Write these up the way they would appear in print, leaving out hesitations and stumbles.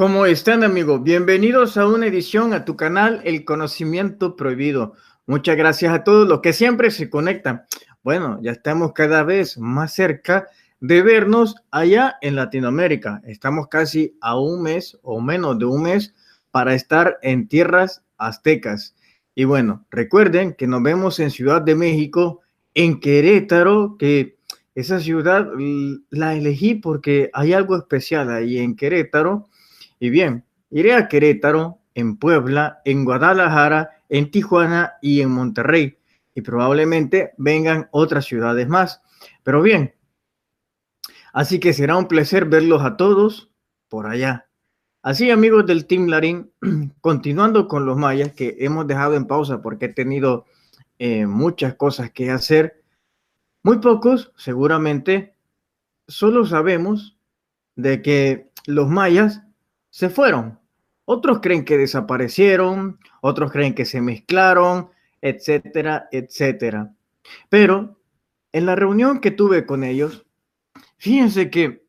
¿Cómo están, amigos? Bienvenidos a una edición a tu canal El Conocimiento Prohibido. Muchas gracias a todos los que siempre se conectan. Bueno, ya estamos cada vez más cerca de vernos allá en Latinoamérica. Estamos casi a un mes o menos de un mes para estar en tierras aztecas. Y bueno, recuerden que nos vemos en Ciudad de México, en Querétaro, que esa ciudad la elegí porque hay algo especial ahí en Querétaro. Y bien, iré a Querétaro, en Puebla, en Guadalajara, en Tijuana y en Monterrey. Y probablemente vengan otras ciudades más. Pero bien, así que será un placer verlos a todos por allá. Así, amigos del Team Larín, continuando con los mayas que hemos dejado en pausa porque he tenido muchas cosas que hacer. Muy pocos, seguramente, solo sabemos de que los mayas se fueron. Otros creen que desaparecieron, otros creen que se mezclaron, etcétera, etcétera. Pero en la reunión que tuve con ellos, fíjense que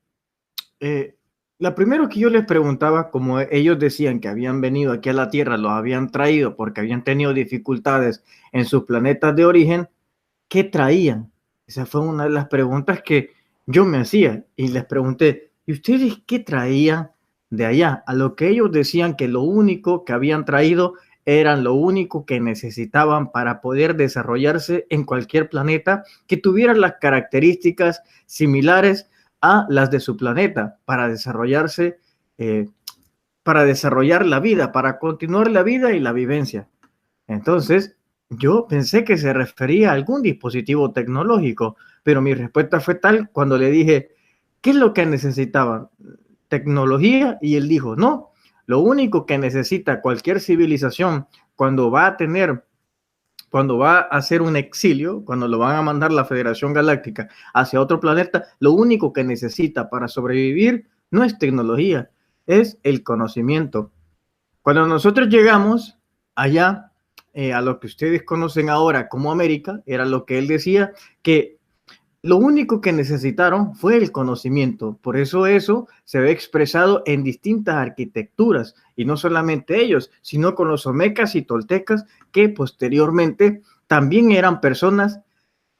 la primero que yo les preguntaba, como ellos decían que habían venido aquí a la Tierra, los habían traído porque habían tenido dificultades en sus planetas de origen, ¿qué traían? Esa fue una de las preguntas que yo me hacía y les pregunté, ¿y ustedes qué traían de allá? A lo que ellos decían que lo único que habían traído eran lo único que necesitaban para poder desarrollarse en cualquier planeta que tuviera las características similares a las de su planeta para desarrollarse, para desarrollar la vida, para continuar la vida y la vivencia. Entonces, yo pensé que se refería a algún dispositivo tecnológico, pero mi respuesta fue tal cuando le dije, ¿qué es lo que necesitaban? ¿Tecnología? Y él dijo, no, lo único que necesita cualquier civilización cuando va a hacer un exilio, cuando lo van a mandar la Federación Galáctica hacia otro planeta, lo único que necesita para sobrevivir no es tecnología, es el conocimiento. Cuando nosotros llegamos allá, a lo que ustedes conocen ahora como América, era lo que él decía, que lo único que necesitaron fue el conocimiento. Por eso se ve expresado en distintas arquitecturas, y no solamente ellos, sino con los olmecas y toltecas, que posteriormente también eran personas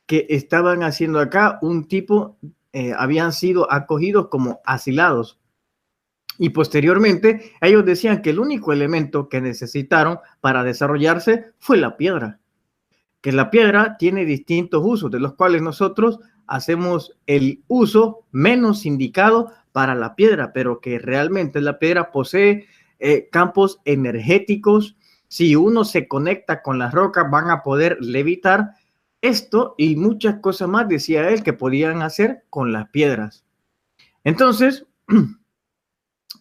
que estaban haciendo acá un tipo, habían sido acogidos como asilados. Y posteriormente ellos decían que el único elemento que necesitaron para desarrollarse fue la piedra, que la piedra tiene distintos usos, de los cuales nosotros hacemos el uso menos indicado para la piedra, pero que realmente la piedra posee campos energéticos. Si uno se conecta con las rocas, van a poder levitar. Esto y muchas cosas más, decía él, que podían hacer con las piedras. Entonces,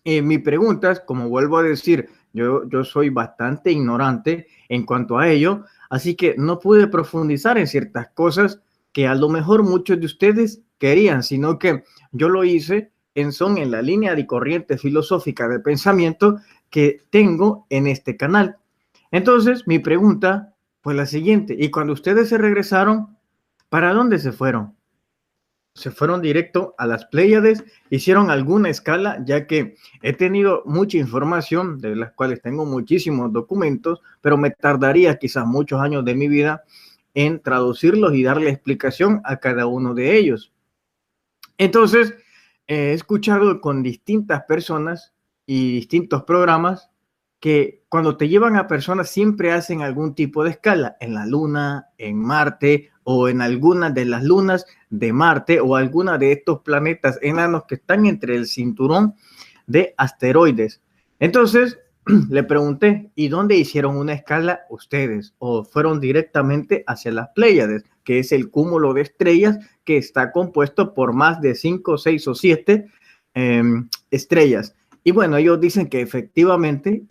mi pregunta es, como vuelvo a decir, yo soy bastante ignorante en cuanto a ello, así que no pude profundizar en ciertas cosas que a lo mejor muchos de ustedes querían, sino que yo lo hice en la línea de corriente filosófica de pensamiento que tengo en este canal. Entonces, mi pregunta fue la siguiente, y cuando ustedes se regresaron, ¿para dónde se fueron? Se fueron directo a las Pléyades, hicieron alguna escala, ya que he tenido mucha información, de las cuales tengo muchísimos documentos, pero me tardaría quizás muchos años de mi vida en traducirlos y darle explicación a cada uno de ellos. Entonces, he escuchado con distintas personas y distintos programas que cuando te llevan a personas siempre hacen algún tipo de escala en la Luna, en Marte o en alguna de las lunas de Marte o alguna de estos planetas enanos que están entre el cinturón de asteroides. Entonces le pregunté, ¿y dónde hicieron una escala ustedes? ¿O fueron directamente hacia las Pléyades, que es el cúmulo de estrellas que está compuesto por más de 5, 6 o 7 estrellas? Y bueno, ellos dicen que efectivamente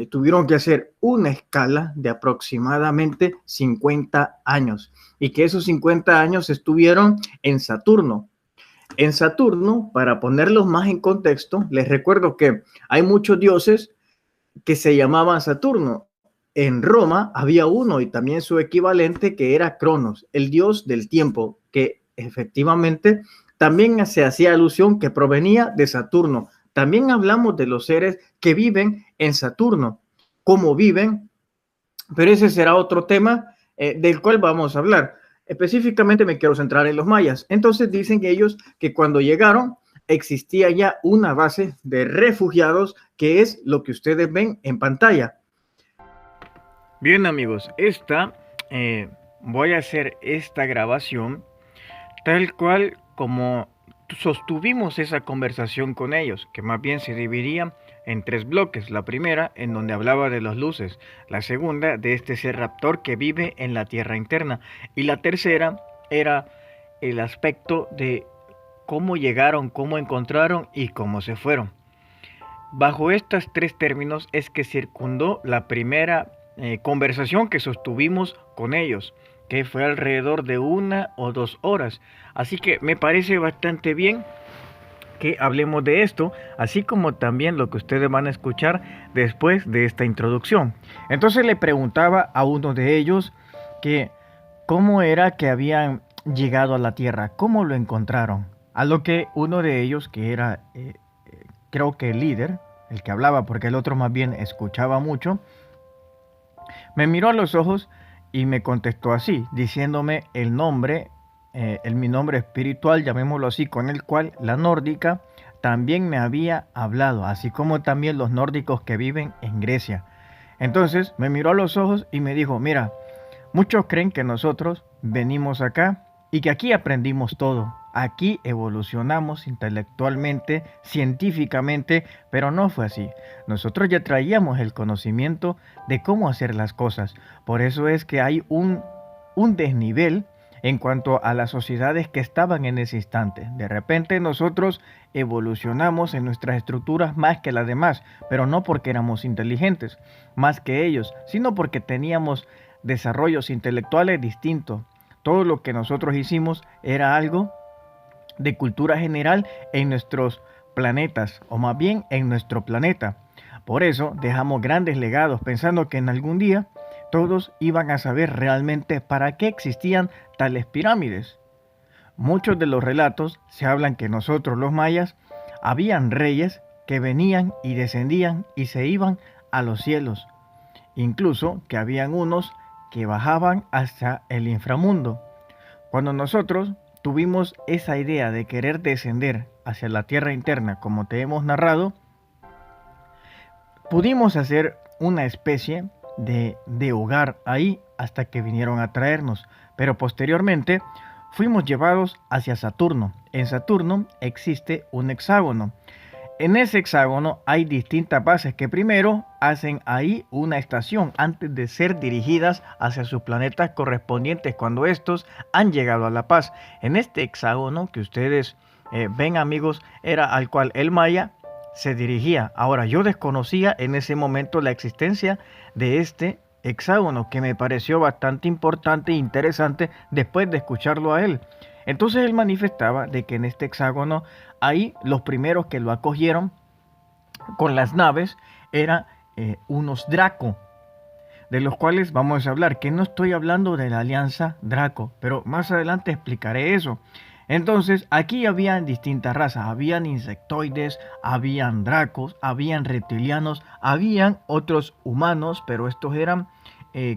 tuvieron que hacer una escala de aproximadamente 50 años y que esos 50 años estuvieron en Saturno. En Saturno, para ponerlos más en contexto, les recuerdo que hay muchos dioses que se llamaban Saturno. En Roma había uno y también su equivalente que era Cronos, el dios del tiempo, que efectivamente también se hacía alusión que provenía de Saturno, también hablamos de los seres que viven en Saturno, cómo viven, pero ese será otro tema del cual vamos a hablar. Específicamente me quiero centrar en los mayas. Entonces dicen que ellos que cuando llegaron existía ya una base de refugiados, que es lo que ustedes ven en pantalla. Bien amigos, voy a hacer esta grabación tal cual como sostuvimos esa conversación con ellos, que más bien se dividían en 3 bloques. La primera, en donde hablaba de las luces. La segunda, de este ser raptor que vive en la tierra interna. Y la tercera era el aspecto de cómo llegaron, cómo encontraron y cómo se fueron. Bajo estos 3 términos es que circundó la primera conversación que sostuvimos con ellos, que fue alrededor de 1 o 2 horas. Así que me parece bastante bien que hablemos de esto, así como también lo que ustedes van a escuchar después de esta introducción. Entonces le preguntaba a uno de ellos que cómo era que habían llegado a la Tierra, cómo lo encontraron. A lo que uno de ellos, que era creo que el líder, el que hablaba, porque el otro más bien escuchaba mucho, me miró a los ojos y me contestó así, diciéndome el nombre, mi nombre espiritual, llamémoslo así, con el cual la nórdica también me había hablado, así como también los nórdicos que viven en Grecia. Entonces me miró a los ojos y me dijo, mira, muchos creen que nosotros venimos acá y que aquí aprendimos todo. Aquí evolucionamos intelectualmente, científicamente, pero no fue así. Nosotros ya traíamos el conocimiento de cómo hacer las cosas. Por eso es que hay un desnivel en cuanto a las sociedades que estaban en ese instante. De repente nosotros evolucionamos en nuestras estructuras más que las demás, pero no porque éramos inteligentes, más que ellos, sino porque teníamos desarrollos intelectuales distintos. Todo lo que nosotros hicimos era algo de cultura general en nuestros planetas, o más bien en nuestro planeta. Por eso dejamos grandes legados, pensando que en algún día todos iban a saber realmente para qué existían tales pirámides. Muchos de los relatos se hablan que nosotros los mayas habían reyes que venían y descendían y se iban a los cielos. Incluso que habían unos que bajaban hasta el inframundo. Cuando nosotros tuvimos esa idea de querer descender hacia la tierra interna, como te hemos narrado, pudimos hacer una especie de hogar ahí hasta que vinieron a traernos, pero posteriormente fuimos llevados hacia Saturno. En Saturno existe un hexágono. En ese hexágono hay distintas bases que primero hacen ahí una estación antes de ser dirigidas hacia sus planetas correspondientes cuando estos han llegado a la paz. En este hexágono que ustedes ven amigos, era al cual el maya se dirigía. Ahora yo desconocía en ese momento la existencia de este hexágono, que me pareció bastante importante e interesante después de escucharlo a él. Entonces él manifestaba de que en este hexágono ahí los primeros que lo acogieron con las naves eran unos Draco, de los cuales vamos a hablar, que no estoy hablando de la alianza Draco, pero más adelante explicaré eso. Entonces aquí habían distintas razas, habían insectoides, habían dracos, habían reptilianos, habían otros humanos, pero estos eran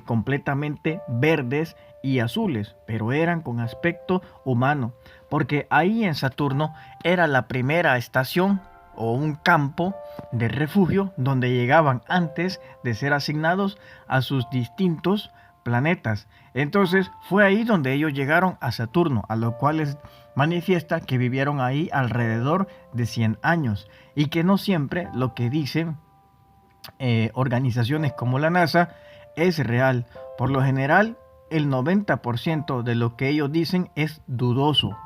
completamente verdes y azules, pero eran con aspecto humano, porque ahí en Saturno era la primera estación o un campo de refugio donde llegaban antes de ser asignados a sus distintos planetas. Entonces fue ahí donde ellos llegaron a Saturno, a lo cual les manifiesta que vivieron ahí alrededor de 100 años y que no siempre lo que dicen organizaciones como la NASA es real. Por lo general, el 90% de lo que ellos dicen es dudoso.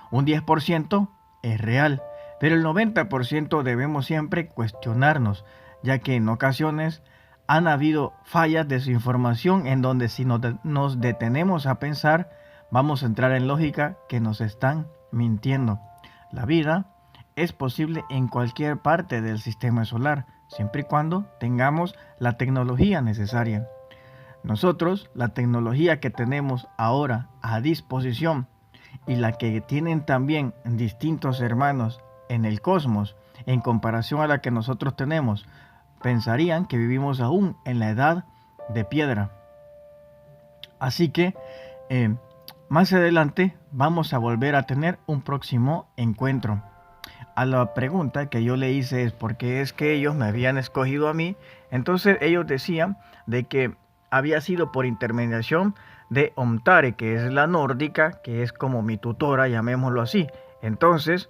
Un 10% es real, pero el 90% debemos siempre cuestionarnos, ya que en ocasiones han habido fallas de su información en donde si nos detenemos a pensar, vamos a entrar en lógica que nos están mintiendo. La vida es posible en cualquier parte del sistema solar, siempre y cuando tengamos la tecnología necesaria. Nosotros, la tecnología que tenemos ahora a disposición y la que tienen también distintos hermanos en el cosmos, en comparación a la que nosotros tenemos. Pensarían que vivimos aún en la edad de piedra. Así que más adelante vamos a volver a tener un próximo encuentro. A la pregunta que yo le hice es por qué es que ellos me habían escogido a mí. Entonces ellos decían de que había sido por intermediación de Omtare, que es la nórdica, que es como mi tutora, llamémoslo así. Entonces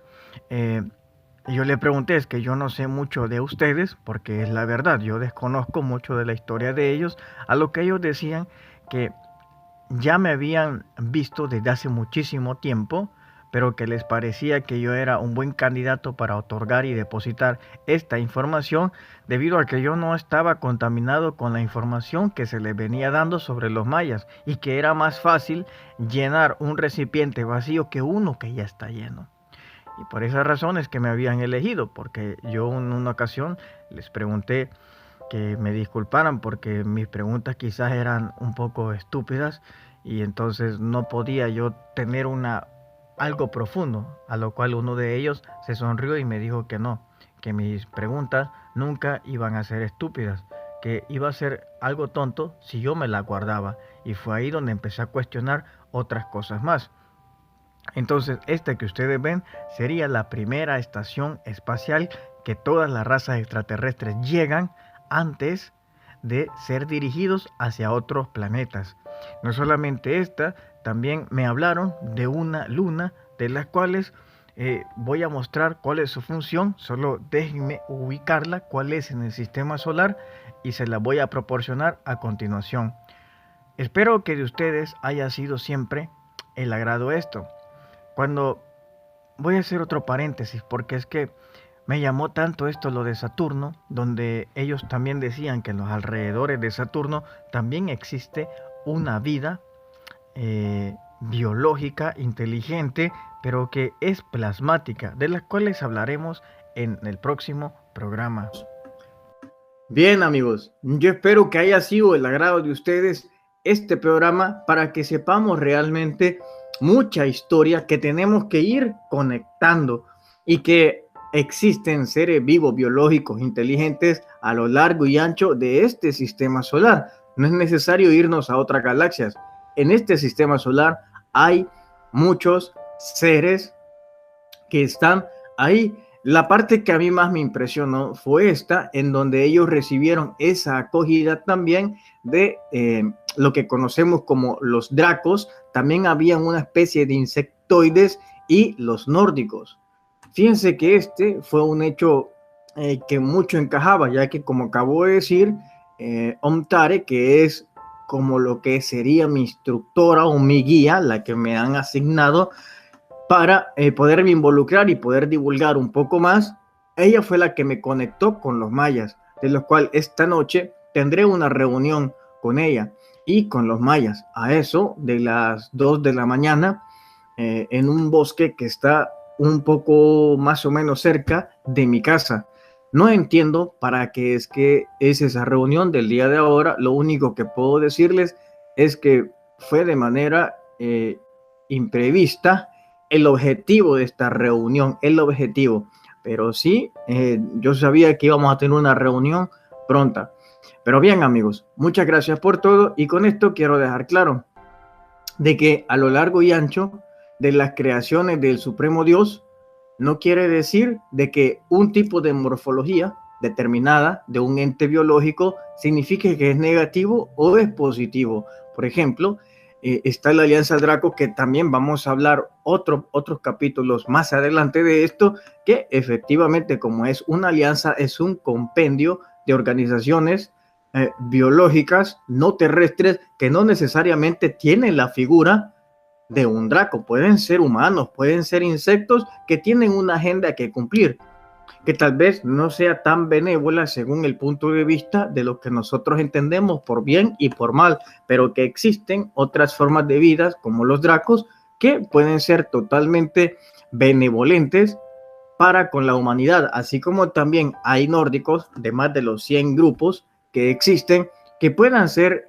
yo le pregunté, es que yo no sé mucho de ustedes, porque es la verdad, yo desconozco mucho de la historia de ellos, a lo que ellos decían que ya me habían visto desde hace muchísimo tiempo, pero que les parecía que yo era un buen candidato para otorgar y depositar esta información, debido a que yo no estaba contaminado con la información que se les venía dando sobre los mayas, y que era más fácil llenar un recipiente vacío que uno que ya está lleno. Y por esas razones que me habían elegido, porque yo en una ocasión les pregunté que me disculparan porque mis preguntas quizás eran un poco estúpidas, y entonces no podía yo tener algo profundo, a lo cual uno de ellos se sonrió y me dijo que no, que mis preguntas nunca iban a ser estúpidas, que iba a ser algo tonto si yo me la guardaba, y fue ahí donde empecé a cuestionar otras cosas más. Entonces, esta que ustedes ven sería la primera estación espacial que todas las razas extraterrestres llegan antes de ser dirigidos hacia otros planetas. No solamente esta, también me hablaron de una luna, de las cuales voy a mostrar cuál es su función. Solo déjenme ubicarla, cuál es en el sistema solar, y se la voy a proporcionar a continuación. Espero que de ustedes haya sido siempre el agrado esto. Voy a hacer otro paréntesis, porque es que me llamó tanto esto lo de Saturno, donde ellos también decían que en los alrededores de Saturno también existe una vida biológica, inteligente, pero que es plasmática, de las cuales hablaremos en el próximo programa. Bien, amigos, yo espero que haya sido el agrado de ustedes este programa, para que sepamos realmente mucha historia que tenemos que ir conectando, y que existen seres vivos, biológicos, inteligentes a lo largo y ancho de este sistema solar. No es necesario irnos a otras galaxias. En este sistema solar hay muchos seres que están ahí. La parte que a mí más me impresionó fue esta, en donde ellos recibieron esa acogida también de lo que conocemos como los dracos. También había una especie de insectoides y los nórdicos. Fíjense que este fue un hecho que mucho encajaba, ya que, como acabo de decir, Omtare, que es como lo que sería mi instructora o mi guía, la que me han asignado para poderme involucrar y poder divulgar un poco más, ella fue la que me conectó con los mayas, de los cuales esta noche tendré una reunión con ella y con los mayas, a eso de las 2 de la mañana, en un bosque que está un poco más o menos cerca de mi casa. No entiendo para qué es que es esa reunión del día de ahora. Lo único que puedo decirles es que fue de manera imprevista el objetivo de esta reunión, pero sí, yo sabía que íbamos a tener una reunión pronta. Pero bien, amigos, muchas gracias por todo, y con esto quiero dejar claro de que a lo largo y ancho de las creaciones del Supremo Dios, no quiere decir de que un tipo de morfología determinada de un ente biológico signifique que es negativo o es positivo. Por ejemplo, está la Alianza Draco, que también vamos a hablar otros capítulos más adelante de esto, que efectivamente, como es una alianza, es un compendio de organizaciones biológicas no terrestres que no necesariamente tienen la figura de un Draco. Pueden ser humanos, pueden ser insectos que tienen una agenda que cumplir, que tal vez no sea tan benévola según el punto de vista de lo que nosotros entendemos por bien y por mal, pero que existen otras formas de vida, como los dracos, que pueden ser totalmente benevolentes para con la humanidad, así como también hay nórdicos de más de los 100 grupos que existen, que puedan ser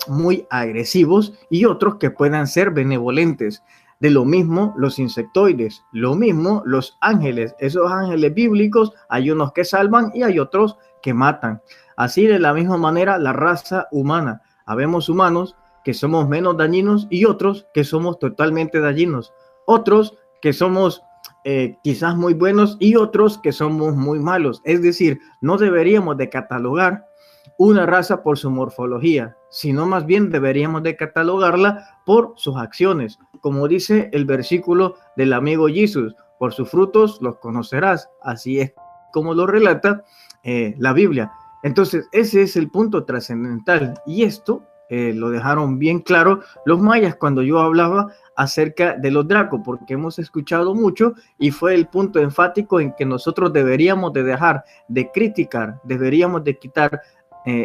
muy agresivos, y otros que puedan ser benevolentes. De lo mismo los insectoides, lo mismo los ángeles. Esos ángeles bíblicos, hay unos que salvan y hay otros que matan. Así de la misma manera la raza humana. Habemos humanos que somos menos dañinos y otros que somos totalmente dañinos. Otros que somos quizás muy buenos y otros que somos muy malos. Es decir, no deberíamos de catalogar una raza por su morfología, sino más bien deberíamos de catalogarla por sus acciones. Como dice el versículo del amigo Jesús, por sus frutos los conocerás. Así es como lo relata la Biblia. Entonces, ese es el punto trascendental. Y esto lo dejaron bien claro los mayas cuando yo hablaba acerca de los Draco, porque hemos escuchado mucho y fue el punto enfático en que nosotros deberíamos de dejar de criticar, deberíamos de quitar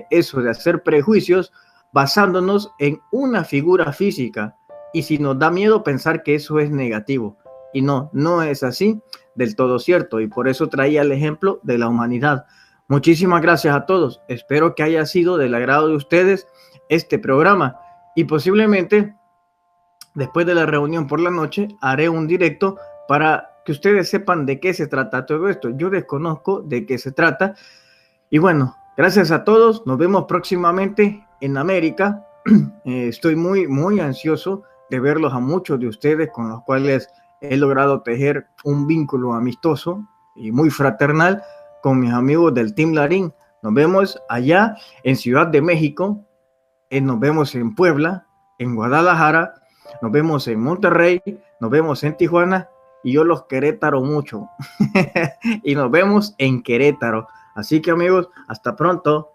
eso de hacer prejuicios basándonos en una figura física, y si nos da miedo pensar que eso es negativo, y no, no es así del todo cierto, y por eso traía el ejemplo de la humanidad. Muchísimas gracias a todos, espero que haya sido del agrado de ustedes este programa, y posiblemente después de la reunión por la noche haré un directo para que ustedes sepan de qué se trata todo esto. Yo desconozco de qué se trata, y bueno, gracias a todos, nos vemos próximamente en América. Estoy muy ansioso de verlos a muchos de ustedes con los cuales he logrado tejer un vínculo amistoso y muy fraternal con mis amigos del Team Larín. Nos vemos allá en Ciudad de México, nos vemos en Puebla, en Guadalajara, nos vemos en Monterrey, nos vemos en Tijuana, y yo los Querétaro mucho. Y nos vemos en Querétaro. Así que amigos, hasta pronto.